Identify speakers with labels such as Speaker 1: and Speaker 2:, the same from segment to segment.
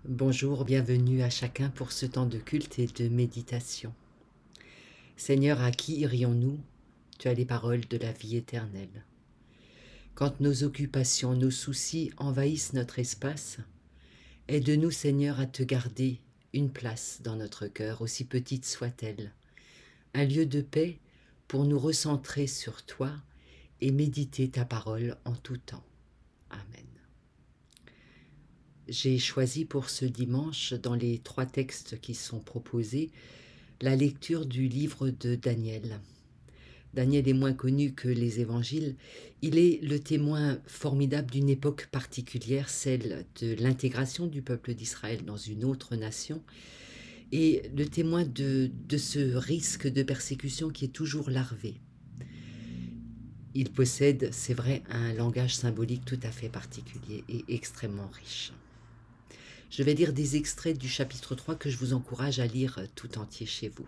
Speaker 1: Bonjour, bienvenue à chacun pour ce temps de culte et de méditation. Seigneur, à qui irions-nous? Tu as les paroles de la vie éternelle. Quand nos occupations, nos soucis envahissent notre espace, aide-nous, Seigneur, à te garder une place dans notre cœur, aussi petite soit-elle, un lieu de paix pour nous recentrer sur toi et méditer ta parole en tout temps. Amen. J'ai choisi pour ce dimanche, dans les 3 textes qui sont proposés, la lecture du livre de Daniel. Daniel est moins connu que les évangiles. Il est le témoin formidable d'une époque particulière, celle de l'intégration du peuple d'Israël dans une autre nation, et le témoin de ce risque de persécution qui est toujours larvé. Il possède, c'est vrai, un langage symbolique tout à fait particulier et extrêmement riche. Je vais lire des extraits du chapitre 3 que je vous encourage à lire tout entier chez vous.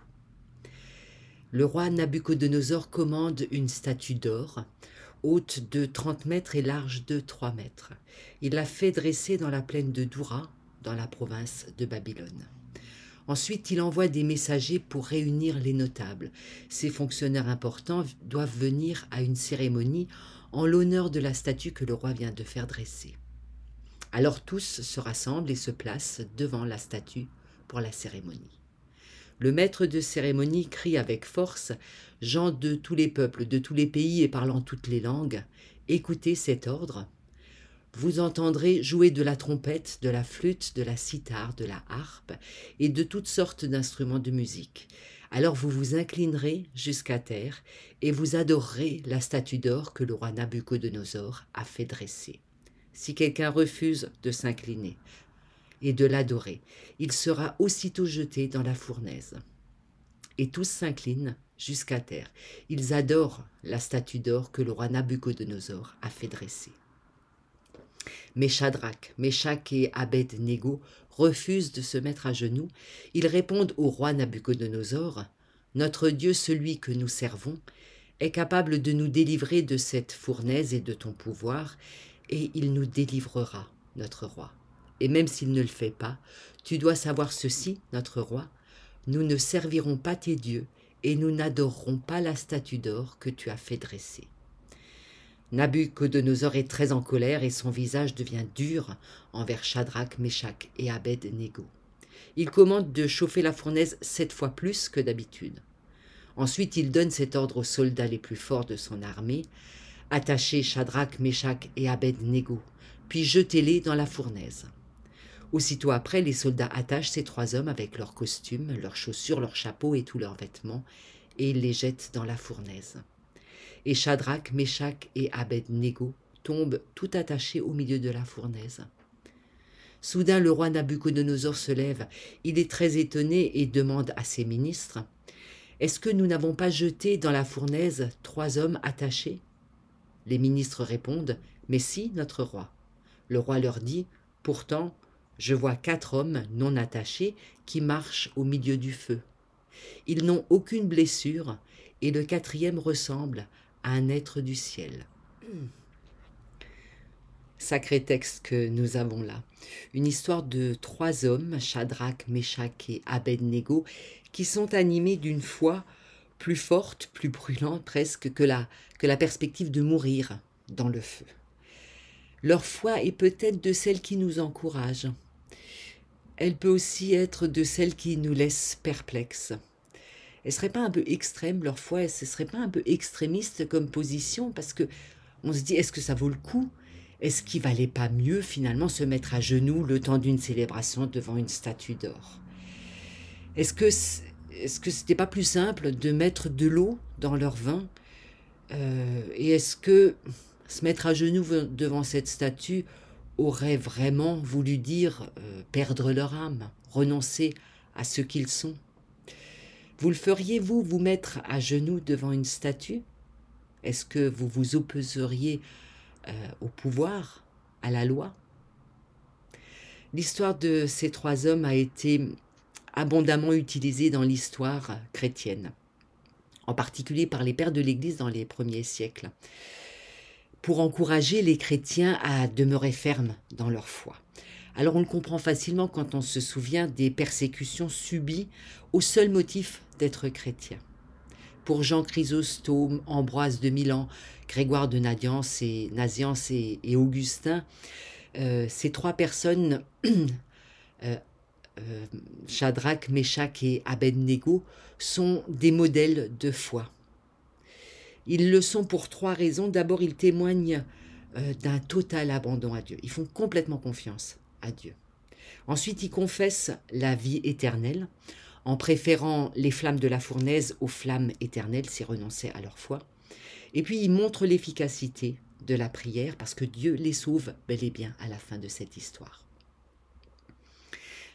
Speaker 1: Le roi Nabuchodonosor commande une statue d'or, haute de 30 mètres et large de 3 mètres. Il la fait dresser dans la plaine de Doura, dans la province de Babylone. Ensuite, il envoie des messagers pour réunir les notables. Ces fonctionnaires importants doivent venir à une cérémonie en l'honneur de la statue que le roi vient de faire dresser. Alors tous se rassemblent et se placent devant la statue pour la cérémonie. Le maître de cérémonie crie avec force « Gens de tous les peuples, de tous les pays et parlant toutes les langues, écoutez cet ordre. Vous entendrez jouer de la trompette, de la flûte, de la cithare, de la harpe et de toutes sortes d'instruments de musique. Alors vous vous inclinerez jusqu'à terre et vous adorerez la statue d'or que le roi Nabuchodonosor a fait dresser. Si quelqu'un refuse de s'incliner et de l'adorer, il sera aussitôt jeté dans la fournaise. Et tous s'inclinent jusqu'à terre. Ils adorent la statue d'or que le roi Nabuchodonosor a fait dresser. Mais Shadrach, Meshach et Abed-Négo refusent de se mettre à genoux. Ils répondent au roi Nabuchodonosor « Notre Dieu, celui que nous servons, est capable de nous délivrer de cette fournaise et de ton pouvoir, et il nous délivrera, notre roi. Et même s'il ne le fait pas, tu dois savoir ceci, notre roi, nous ne servirons pas tes dieux et nous n'adorerons pas la statue d'or que tu as fait dresser. » Nabuchodonosor est très en colère et son visage devient dur envers Shadrach, Meshach et Abed-Négo. Il commande de chauffer la fournaise 7 fois plus que d'habitude. Ensuite, il donne cet ordre aux soldats les plus forts de son armée. Attachez Shadrach, Meshach et Abed-Négo, puis jetez-les dans la fournaise. Aussitôt après, les soldats attachent ces 3 hommes avec leurs costumes, leurs chaussures, leurs chapeaux et tous leurs vêtements, et ils les jettent dans la fournaise. Et Shadrach, Meshach et Abed-Négo tombent tout attachés au milieu de la fournaise. Soudain, le roi Nabuchodonosor se lève. Il est très étonné et demande à ses ministres « Est-ce que nous n'avons pas jeté dans la fournaise 3 hommes attachés ?» Les ministres répondent « Mais si, notre roi. » Le roi leur dit « Pourtant, je vois 4 hommes non attachés qui marchent au milieu du feu. Ils n'ont aucune blessure et le 4e ressemble à un être du ciel. » Sacré texte que nous avons là. Une histoire de 3 hommes, Shadrach, Meshach et Abed-Négo, qui sont animés d'une foi plus forte, plus brûlante presque que la perspective de mourir dans le feu. Leur foi est peut-être de celle qui nous encourage. Elle peut aussi être de celle qui nous laisse perplexes. Elle ne serait pas un peu extrême, leur foi, et ce ne serait pas un peu extrémiste comme position, parce que on se dit, est-ce que ça vaut le coup? Est-ce qu'il ne valait pas mieux finalement se mettre à genoux le temps d'une célébration devant une statue d'or? Est-ce que c'était pas plus simple de mettre de l'eau dans leur vin? Et est-ce que se mettre à genoux devant cette statue aurait vraiment voulu dire perdre leur âme, renoncer à ce qu'ils sont? Vous le feriez, vous mettre à genoux devant une statue? Est-ce que vous vous opposeriez au pouvoir, à la loi? L'histoire de ces 3 hommes a été abondamment utilisée dans l'histoire chrétienne, en particulier par les pères de l'Église dans les premiers siècles, pour encourager les chrétiens à demeurer fermes dans leur foi, Alors on le comprend facilement quand on se souvient des persécutions subies au seul motif d'être chrétien. Pour Jean Chrysostome, Ambroise de Milan, Grégoire de Nazianze et Augustin, ces trois personnes, Shadrach, Meshach et Abednego, sont des modèles de foi. Ils le sont pour trois raisons. D'abord, ils témoignent d'un total abandon à Dieu. Ils font complètement confiance à Dieu. Ensuite, ils confessent la vie éternelle en préférant les flammes de la fournaise aux flammes éternelles, s'ils renonçaient à leur foi. Et puis, ils montrent l'efficacité de la prière parce que Dieu les sauve bel et bien à la fin de cette histoire.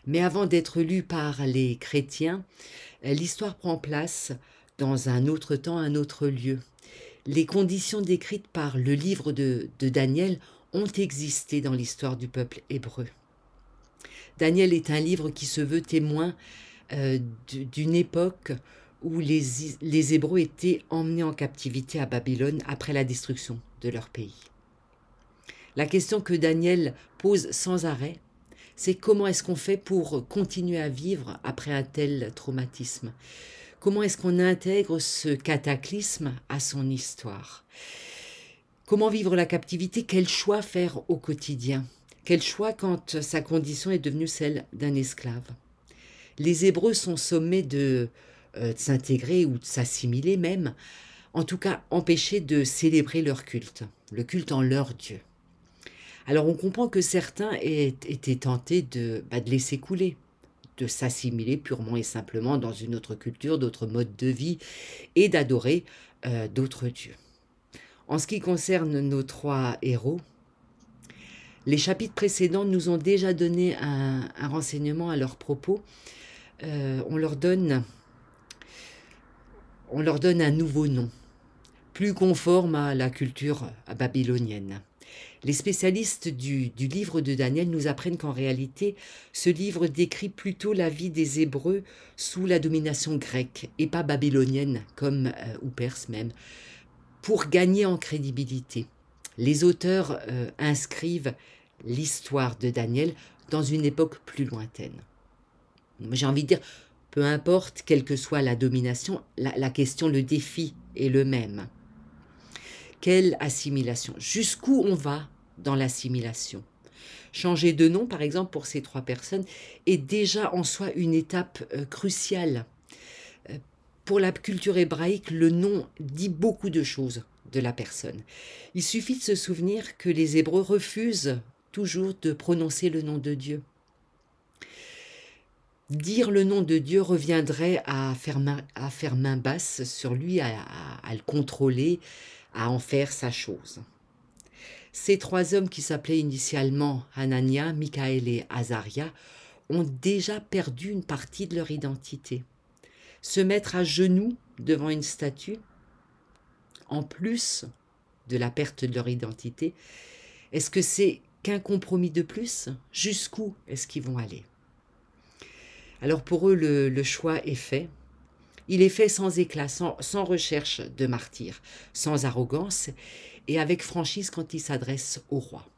Speaker 1: Mais avant d'être lue par les chrétiens, l'histoire prend place dans un autre temps, un autre lieu. Les conditions décrites par le livre de Daniel ont existé dans l'histoire du peuple hébreu. Daniel est un livre qui se veut témoin d'une époque où les Hébreux étaient emmenés en captivité à Babylone après la destruction de leur pays. La question que Daniel pose sans arrêt, c'est comment est-ce qu'on fait pour continuer à vivre après un tel traumatisme ? Comment est-ce qu'on intègre ce cataclysme à son histoire? Comment vivre la captivité? Quel choix faire au quotidien? Quel choix quand sa condition est devenue celle d'un esclave? Les Hébreux sont sommés de s'intégrer ou de s'assimiler même, en tout cas empêchés de célébrer leur culte, le culte en leur Dieu. Alors on comprend que certains étaient tentés de laisser couler, de s'assimiler purement et simplement dans une autre culture, d'autres modes de vie et d'adorer d'autres dieux. En ce qui concerne nos trois héros, les chapitres précédents nous ont déjà donné un renseignement à leur propos. On leur donne un nouveau nom, plus conforme à la culture babylonienne. Les spécialistes du livre de Daniel nous apprennent qu'en réalité, ce livre décrit plutôt la vie des Hébreux sous la domination grecque et pas babylonienne, ou perse même, pour gagner en crédibilité. Les auteurs inscrivent l'histoire de Daniel dans une époque plus lointaine. J'ai envie de dire, peu importe, quelle que soit la domination, la question, le défi est le même. Quelle assimilation? Jusqu'où on va dans l'assimilation? Changer de nom, par exemple, pour ces trois personnes, est déjà en soi une étape cruciale. Pour la culture hébraïque, le nom dit beaucoup de choses de la personne. Il suffit de se souvenir que les Hébreux refusent toujours de prononcer le nom de Dieu. Dire le nom de Dieu reviendrait à faire main basse sur lui, à le contrôler, à en faire sa chose. Ces trois hommes qui s'appelaient initialement Hanania, Michaël et Azaria ont déjà perdu une partie de leur identité. Se mettre à genoux devant une statue, en plus de la perte de leur identité, est-ce que c'est qu'un compromis de plus? Jusqu'où est-ce qu'ils vont aller? Alors pour eux, le choix est fait. Il est fait sans éclat, sans recherche de martyr, sans arrogance et avec franchise quand ils s'adressent au roi.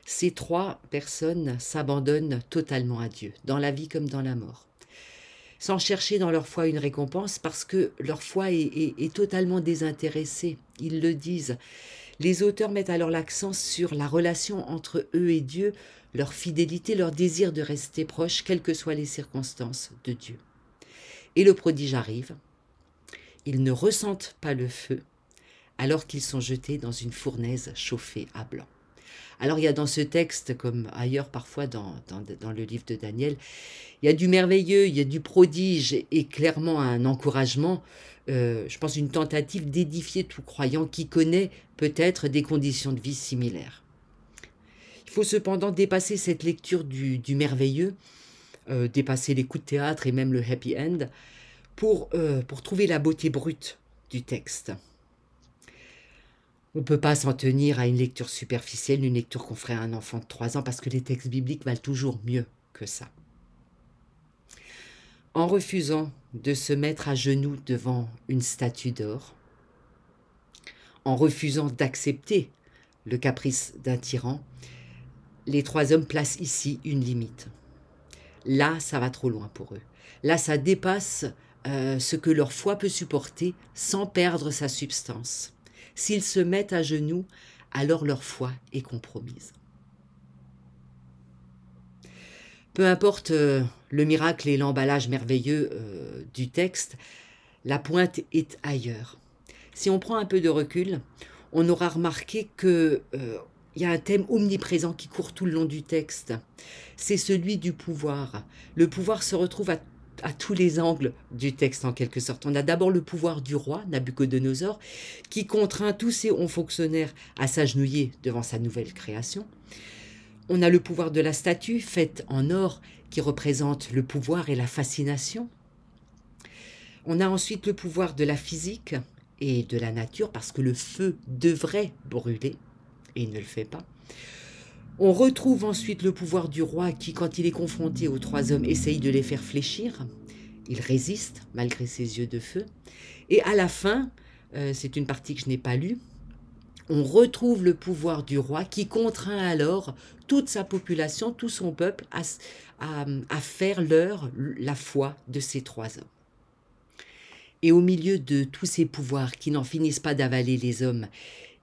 Speaker 1: Ces trois personnes s'abandonnent totalement à Dieu, dans la vie comme dans la mort, sans chercher dans leur foi une récompense parce que leur foi est totalement désintéressée. Ils le disent. Les auteurs mettent alors l'accent sur la relation entre eux et Dieu, leur fidélité, leur désir de rester proches, quelles que soient les circonstances de Dieu. Et le prodige arrive. Ils ne ressentent pas le feu alors qu'ils sont jetés dans une fournaise chauffée à blanc. Alors il y a dans ce texte, comme ailleurs parfois dans le livre de Daniel, il y a du merveilleux, il y a du prodige et clairement un encouragement, je pense une tentative d'édifier tout croyant qui connaît peut-être des conditions de vie similaires. Il faut cependant dépasser cette lecture du merveilleux, dépasser les coups de théâtre et même le happy end, pour trouver la beauté brute du texte. On ne peut pas s'en tenir à une lecture superficielle, une lecture qu'on ferait à un enfant de 3 ans, parce que les textes bibliques valent toujours mieux que ça. En refusant de se mettre à genoux devant une statue d'or, en refusant d'accepter le caprice d'un tyran, les trois hommes placent ici une limite. Là, ça va trop loin pour eux. Là, ça dépasse ce que leur foi peut supporter sans perdre sa substance. S'ils se mettent à genoux, alors leur foi est compromise. Peu importe le miracle et l'emballage merveilleux du texte, la pointe est ailleurs. Si on prend un peu de recul, on aura remarqué qu'il y a un thème omniprésent qui court tout le long du texte. C'est celui du pouvoir. Le pouvoir se retrouve à tous les angles du texte en quelque sorte. On a d'abord le pouvoir du roi, Nabuchodonosor, qui contraint tous ses hauts fonctionnaires à s'agenouiller devant sa nouvelle création. On a le pouvoir de la statue faite en or qui représente le pouvoir et la fascination. On a ensuite le pouvoir de la physique et de la nature parce que le feu devrait brûler et il ne le fait pas. On retrouve ensuite le pouvoir du roi qui, quand il est confronté aux trois hommes, essaye de les faire fléchir. Il résiste malgré ses yeux de feu. Et à la fin, c'est une partie que je n'ai pas lue, on retrouve le pouvoir du roi qui contraint alors toute sa population, tout son peuple à faire la foi de ces trois hommes. Et au milieu de tous ces pouvoirs qui n'en finissent pas d'avaler les hommes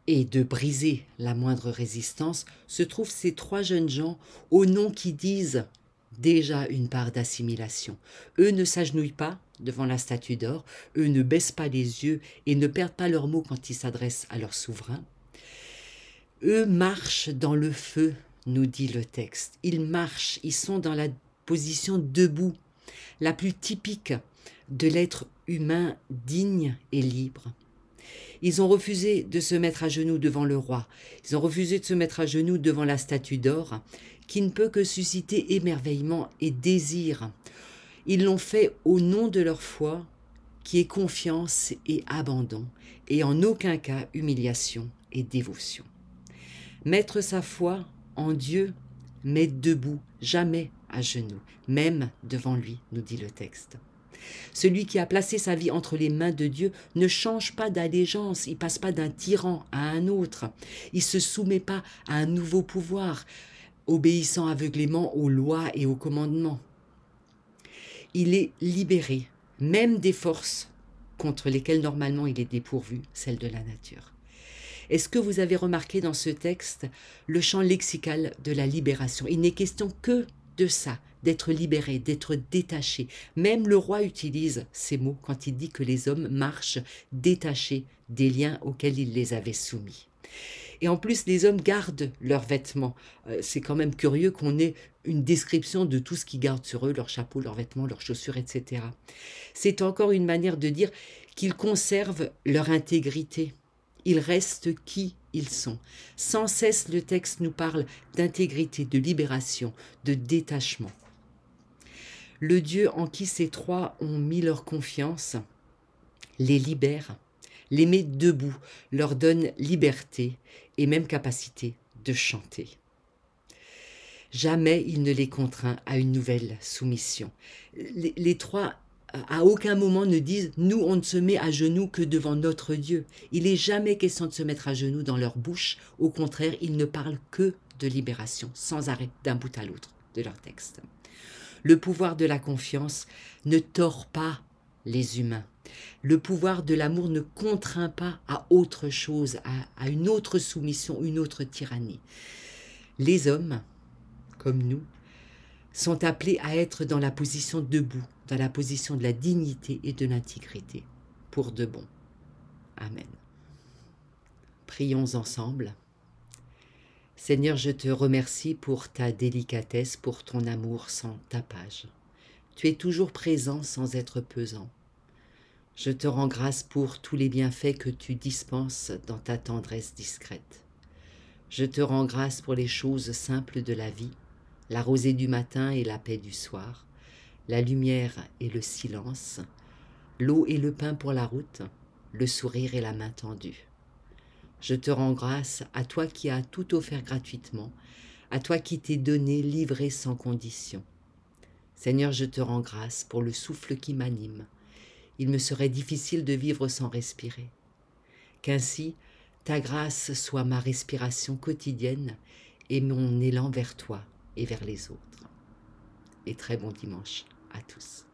Speaker 1: et de briser la moindre résistance, se trouvent ces trois jeunes gens aux noms qui disent déjà une part d'assimilation. Eux ne s'agenouillent pas devant la statue d'or, eux ne baissent pas les yeux et ne perdent pas leurs mots quand ils s'adressent à leur souverain. Eux marchent dans le feu, nous dit le texte. Ils marchent, ils sont dans la position debout, la plus typique de l'être humain digne et libre. Ils ont refusé de se mettre à genoux devant le roi. Ils ont refusé de se mettre à genoux devant la statue d'or, qui ne peut que susciter émerveillement et désir. Ils l'ont fait au nom de leur foi, qui est confiance et abandon, et en aucun cas humiliation et dévotion. Mettre sa foi en Dieu, mettre debout, jamais à genoux, même devant lui, nous dit le texte. Celui qui a placé sa vie entre les mains de Dieu ne change pas d'allégeance, il ne passe pas d'un tyran à un autre, il ne se soumet pas à un nouveau pouvoir, obéissant aveuglément aux lois et aux commandements. Il est libéré, même des forces contre lesquelles normalement il est dépourvu, celles de la nature. Est-ce que vous avez remarqué dans ce texte le champ lexical de la libération? Il n'est question que de ça, d'être libéré, d'être détaché. Même le roi utilise ces mots quand il dit que les hommes marchent détachés des liens auxquels il les avait soumis. Et en plus, les hommes gardent leurs vêtements. C'est quand même curieux qu'on ait une description de tout ce qu'ils gardent sur eux, leurs chapeaux, leurs vêtements, leurs chaussures, etc. C'est encore une manière de dire qu'ils conservent leur intégrité. Ils restent qui ils sont. Sans cesse, le texte nous parle d'intégrité, de libération, de détachement. Le Dieu en qui ces trois ont mis leur confiance les libère, les met debout, leur donne liberté et même capacité de chanter. Jamais il ne les contraint à une nouvelle soumission. Les trois à aucun moment ne disent « nous, on ne se met à genoux que devant notre Dieu ». Il n'est jamais question de se mettre à genoux dans leur bouche. Au contraire, ils ne parlent que de libération, sans arrêt, d'un bout à l'autre de leur texte. Le pouvoir de la confiance ne tord pas les humains. Le pouvoir de l'amour ne contraint pas à autre chose, à une autre soumission, une autre tyrannie. Les hommes, comme nous, sont appelés à être dans la position debout, dans la position de la dignité et de l'intégrité, pour de bon. Amen. Prions ensemble. Seigneur, je te remercie pour ta délicatesse, pour ton amour sans tapage. Tu es toujours présent sans être pesant. Je te rends grâce pour tous les bienfaits que tu dispenses dans ta tendresse discrète. Je te rends grâce pour les choses simples de la vie, la rosée du matin et la paix du soir, la lumière et le silence, l'eau et le pain pour la route, le sourire et la main tendue. Je te rends grâce à toi qui as tout offert gratuitement, à toi qui t'es donné, livré sans condition. Seigneur, je te rends grâce pour le souffle qui m'anime. Il me serait difficile de vivre sans respirer. Qu'ainsi, ta grâce soit ma respiration quotidienne et mon élan vers toi et vers les autres. Et très bon dimanche à tous.